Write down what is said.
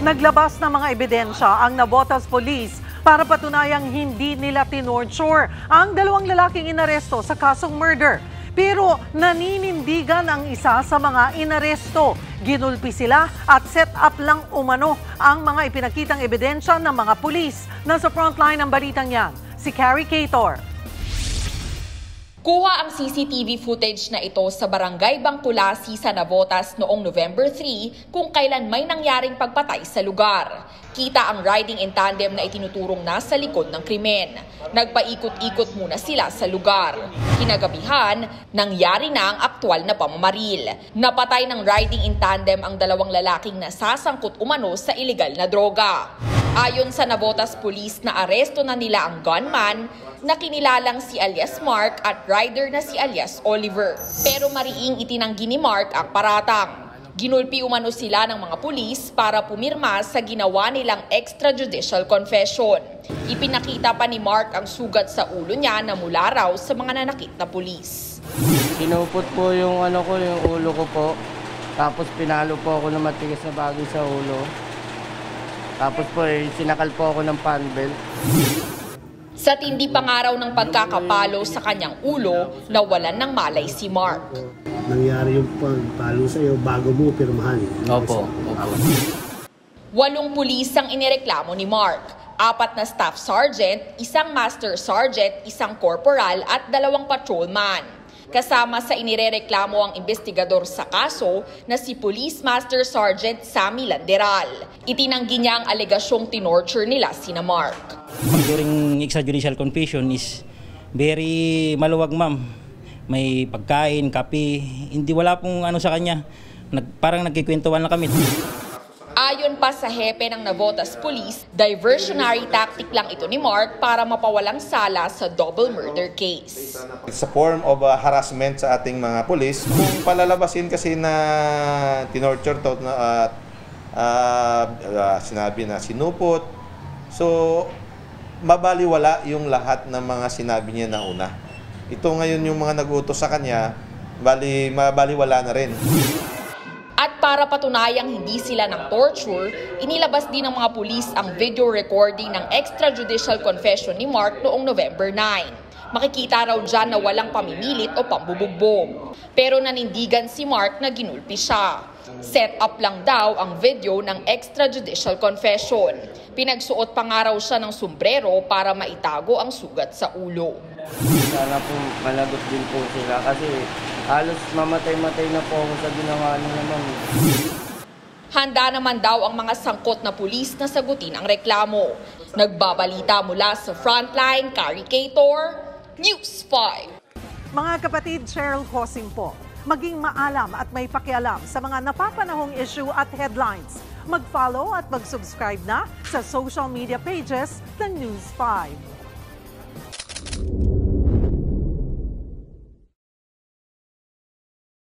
Naglabas ng mga ebidensya ang Navotas Police para patunayang hindi nila tinorture ang dalawang lalaking inaresto sa kasong murder. Pero naninindigan ang isa sa mga inaresto. Ginulpi sila at set up lang umano ang mga ipinakitang ebidensya ng mga pulis. Nasa frontline ng balitang yan, si Carrie Cator. Kuha ang CCTV footage na ito sa Barangay Bangkulasi sa Navotas noong November 3 kung kailan may nangyaring pagpatay sa lugar. Kita ang riding in tandem na itinuturong nasa likod ng krimen. Nagpaikot-ikot muna sila sa lugar. Kinagabihan, nangyari na ang aktwal na pamamaril. Napatay ng riding in tandem ang dalawang lalaking nasasangkot umano sa ilegal na droga. Ayon sa Navotas Police na aresto na nila ang gunman na kinilalang si alias Mark at rider na si alias Oliver. Pero mariing itinanggi ni Mark ang paratang. Ginulpi umano sila ng mga pulis para pumirma sa ginawa nilang extrajudicial confession. Ipinakita pa ni Mark ang sugat sa ulo niya na mula raw sa mga nanakit na pulis. Kinupot po yung yung ulo ko po. Tapos pinalo po ako ng matigas na bagay sa ulo. Tapos po sinakal po ako ng panbel. Sa tindi pangaraw ng pagkakapalo sa kanyang ulo, nawalan ng malay si Mark. Nangyari yung pagpalo sa iyo bago mo pirmahan. Opo. 8 pulis ang inireklamo ni Mark. 4 na staff sergeant, 1 master sergeant, 1 corporal at 2 patrolman. Kasama sa inirereklamo ang investigador sa kaso na si Police Master Sergeant Sammy Landeral. Itinanggi niya ang alegasyong tinorture nila sina Mark. During extrajudicial confession is very maluwag, ma'am. May pagkain, kape, hindi wala pong sa kanya. Parang nagkikwentuhan lang kami. Ayon pa sa hepe ng Navotas Police, diversionary tactic lang ito ni Mark para mapawalang sala sa double murder case. It's a form of harassment sa ating mga pulis. Kung palalabasin kasi na tinorture to at sinabi na sinupot, so mabaliwala yung lahat ng mga sinabi niya na una. Ito ngayon yung mga nag-utos sa kanya, mabaliwala na rin. At para patunayang hindi sila ng torture, inilabas din ng mga pulis ang video recording ng extrajudicial confession ni Mark noong November 9. Makikita raw dyan na walang pamimilit o pambubugbog. Pero nanindigan si Mark na ginulpi siya. Set up lang daw ang video ng extrajudicial confession. Pinagsuot pa nga raw siya ng sombrero para maitago ang sugat sa ulo. Sana po malagot din po sila kasi halos mamatay-matay na po ako sa ginawa nila, ma'am. Handa naman daw ang mga sangkot na pulis na sagutin ang reklamo. Nagbabalita mula sa Frontline, Carrie Cator, News 5. Mga kapatid, Cheryl Hosing po. Maging maalam at may pakialam sa mga napapanahong issue at headlines. Mag-follow at mag-subscribe na sa social media pages ng News 5.